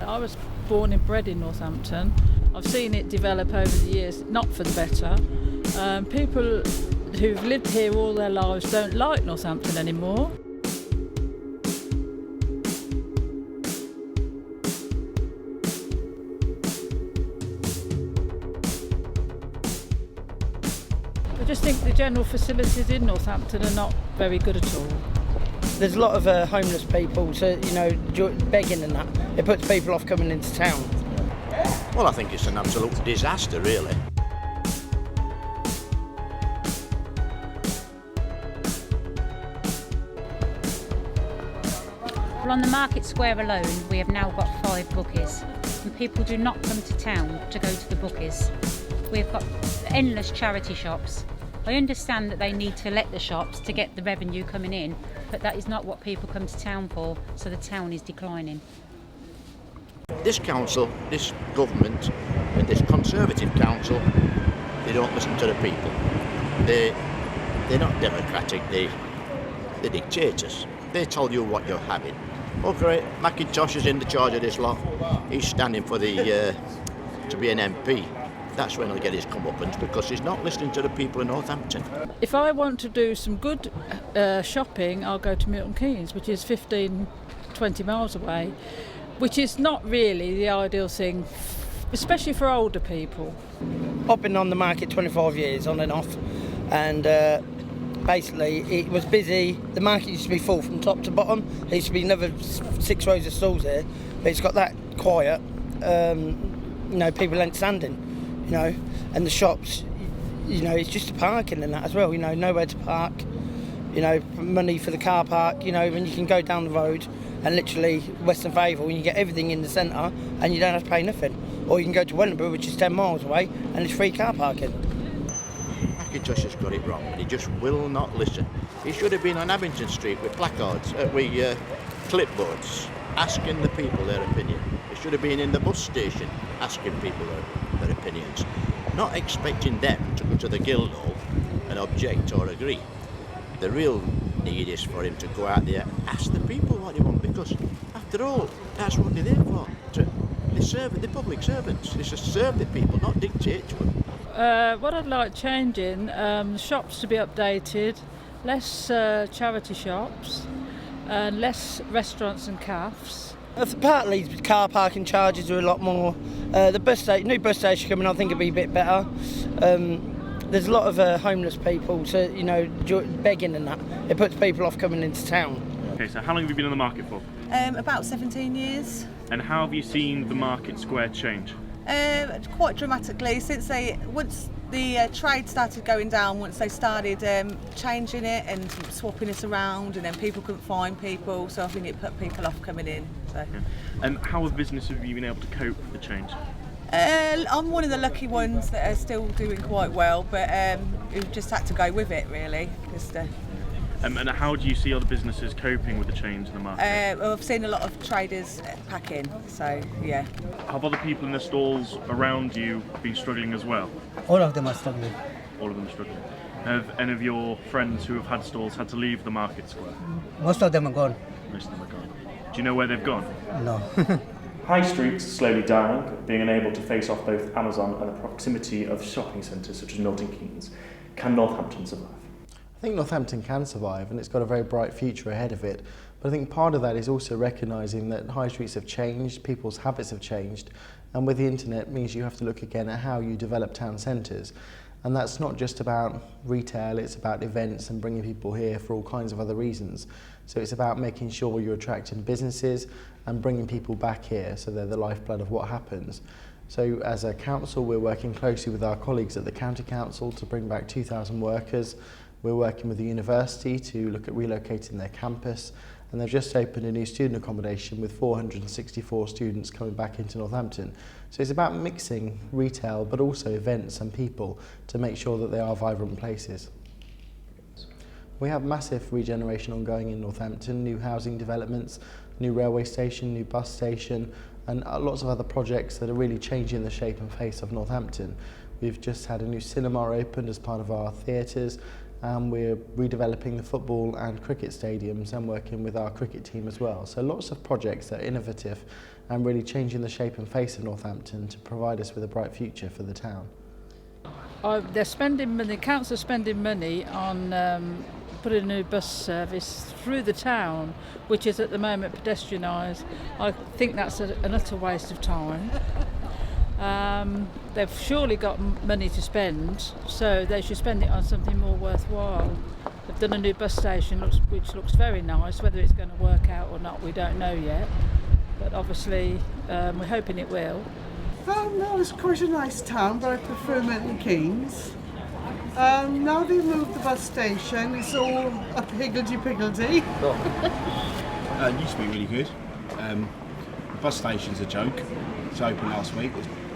I was born and bred in Northampton. I've seen it develop over the years, not for the better. People who've lived here all their lives don't like Northampton anymore. I just think the general facilities in Northampton are not very good at all. There's a lot of homeless people, so, begging and that. It puts people off coming into town. Well, I think it's an absolute disaster, really. Well, on the Market Square alone, we have now got 5 bookies, and people do not come to town to go to the bookies. We've got endless charity shops. I understand that they need to let the shops to get the revenue coming in, but that is not what people come to town for, so the town is declining. This council, this government, and this Conservative council, they don't listen to the people. They're not democratic, they're dictators. They tell you what you're having. Okay, McIntosh is in the charge of this lot. He's standing for to be an MP. That's when he'll get his comeuppance, because he's not listening to the people in Northampton. If I want to do some good shopping, I'll go to Milton Keynes, which is 15, 20 miles away, which is not really the ideal thing, especially for older people. I've been on the market 25 years, on and off, and basically it was busy. The market used to be full from top to bottom. There used to be another 6 rows of stalls here, but it's got that quiet. People ain't standing. And the shops, it's just the parking and that as well, nowhere to park, money for the car park, when you can go down the road and literally Western Favour, and you get everything in the centre and you don't have to pay nothing. Or you can go to Wellingborough, which is 10 miles away, and it's free car parking. McIntosh has got it wrong, and he just will not listen. He should have been on Abington Street with placards, clipboards, asking the people their opinion. He should have been in the bus station asking people their opinions, not expecting them to go to the Guildhall and object or agree. The real need is for him to go out there and ask the people what they want, because after all, that's what they're there for. They're public servants. They should serve the people, not dictate to them. What I'd like changing, shops to be updated, less charity shops, and less restaurants and cafes. Partly car parking charges are a lot more. The new bus station coming, I think it'll be a bit better. There's a lot of homeless people, so begging and that. It puts people off coming into town. Okay, so how long have you been on the market for? About 17 years. And how have you seen the Market Square change? Quite dramatically once the trade started going down, once they started changing it and swapping it around, and then people couldn't find people, so I think it put people off coming in. So. Yeah. And how have businesses have you been able to cope with the change? I'm one of the lucky ones that are still doing quite well, but we've just had to go with it, really. And how do you see other businesses coping with the change in the market? Well, I've seen a lot of traders pack in, so yeah. Have other people in the stalls around you been struggling as well? All of them are struggling. All of them are struggling. Have any of your friends who have had stalls had to leave the Market Square? Most of them are gone. Most of them are gone. Do you know where they've gone? No. High streets slowly dying, being unable to face off both Amazon and the proximity of shopping centres such as Milton Keynes. Can Northampton survive? I think Northampton can survive, and it's got a very bright future ahead of it. But I think part of that is also recognising that high streets have changed, people's habits have changed, and with the internet means you have to look again at how you develop town centres. And that's not just about retail, it's about events and bringing people here for all kinds of other reasons. So it's about making sure you're attracting businesses and bringing people back here, so they're the lifeblood of what happens. So as a council, we're working closely with our colleagues at the County Council to bring back 2,000 workers. We're working with the university to look at relocating their campus, and they've just opened a new student accommodation with 464 students coming back into Northampton. So it's about mixing retail but also events and people to make sure that they are vibrant places. We have massive regeneration ongoing in Northampton, new housing developments, new railway station, new bus station, and lots of other projects that are really changing the shape and face of Northampton. We've just had a new cinema opened as part of our theatres, and we're redeveloping the football and cricket stadiums and working with our cricket team as well. So lots of projects that are innovative and really changing the shape and face of Northampton to provide us with a bright future for the town. They're spending money, the council are spending money on putting a new bus service through the town, which is at the moment pedestrianised. I think that's an utter waste of time. They've surely got money to spend, so they should spend it on something more worthwhile. They've done a new bus station which looks very nice. Whether it's going to work out or not, we don't know yet, but obviously we're hoping it will. No, it's quite a nice town, but I prefer Milton Keynes. Now they've moved the bus station, it's all up higgledy-piggledy. It used to be really good. The bus station's a joke. It's opened last week.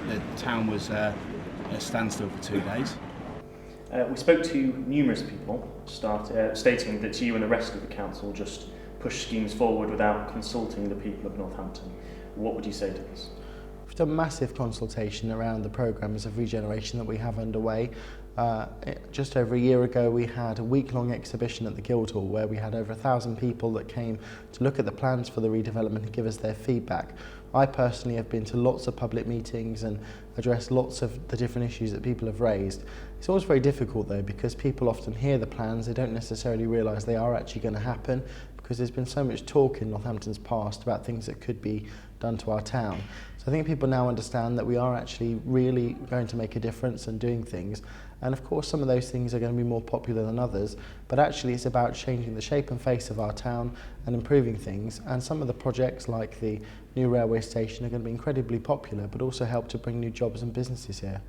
The town was at a standstill for 2 days. We spoke to numerous people stating that you and the rest of the council just push schemes forward without consulting the people of Northampton. What would you say to this? We've done massive consultation around the programmes of regeneration that we have underway. Just over a year ago we had a week-long exhibition at the Guildhall where we had over 1,000 people that came to look at the plans for the redevelopment and give us their feedback. I personally have been to lots of public meetings and addressed lots of the different issues that people have raised. It's always very difficult though, because people often hear the plans, they don't necessarily realise they are actually going to happen, because there's been so much talk in Northampton's past about things that could be done to our town. So I think people now understand that we are actually really going to make a difference and doing things. And of course some of those things are going to be more popular than others, but actually it's about changing the shape and face of our town and improving things. And some of the projects like the new railway station are going to be incredibly popular, but also help to bring new jobs and businesses here.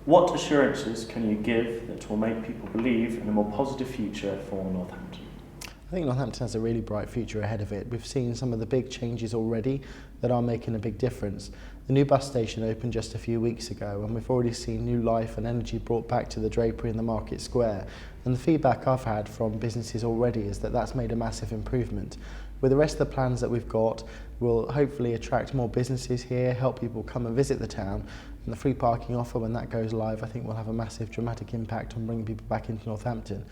What assurances can you give that will make people believe in a more positive future for Northampton? I think Northampton has a really bright future ahead of it. We've seen some of the big changes already that are making a big difference. The new bus station opened just a few weeks ago, and we've already seen new life and energy brought back to the drapery in the market square. And the feedback I've had from businesses already is that that's made a massive improvement. With the rest of the plans that we've got, we'll hopefully attract more businesses here, help people come and visit the town. And the free parking offer, when that goes live, I think will have a massive dramatic impact on bringing people back into Northampton.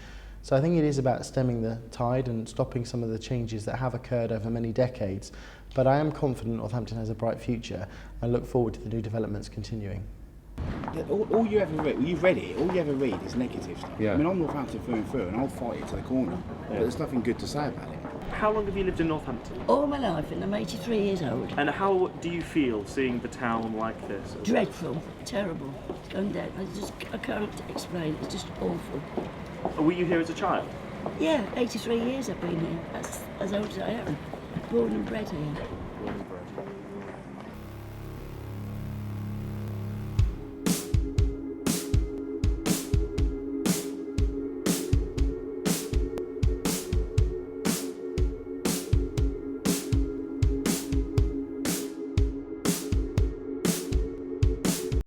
So I think it is about stemming the tide and stopping some of the changes that have occurred over many decades. But I am confident Northampton has a bright future and look forward to the new developments continuing. All you ever read, you've read it, all you ever read is negative stuff. Yeah. I mean, I'm Northampton through and through, and I'll fight it to the corner, but there's nothing good to say about it. How long have you lived in Northampton? All my life, and I'm 83 years old. And how do you feel seeing the town like this? Dreadful, terrible. It's going down. I can't explain. It's just awful. Were you here as a child? Yeah, 83 years I've been here. That's as old as I am. Born and bred here. Born and bred.